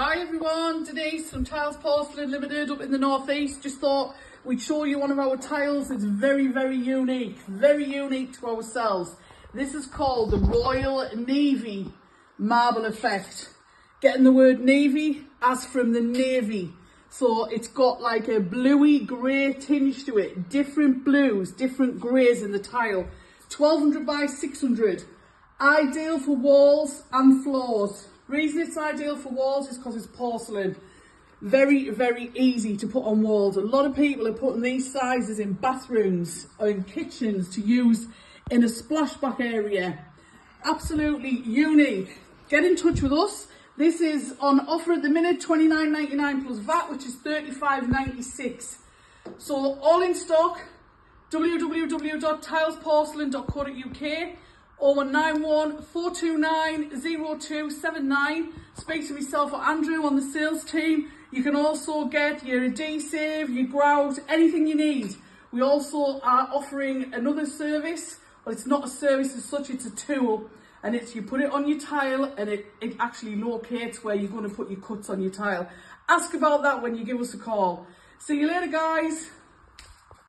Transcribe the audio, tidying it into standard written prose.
Hi everyone, today's from Tilesporcelain Limited up in the northeast. Just thought we'd show you one of our tiles. It's very unique to ourselves. This is called the Royal Navy marble effect. Getting the word navy as from the navy. So it's got like a bluey grey tinge to it. Different blues, different greys in the tile. 1200 by 600. Ideal for walls and floors. Reason it's ideal for walls is because it's porcelain. Very easy to put on walls. A lot of people are putting these sizes in bathrooms or in kitchens to use in a splashback area. Absolutely unique. Get in touch with us. This is on offer at the minute, £29.99 plus VAT, which is £35.96. So all in stock. www.tilesporcelain.co.uk. 0191 429 0279. Speak to myself or Andrew on the sales team. You can also get your adhesive, your grout, anything you need. We also are offering another service. Well, it's not a service as such, it's a tool. And it's you put it on your tile and it actually locates where you're going to put your cuts on your tile. Ask about that when you give us a call. See you later, guys.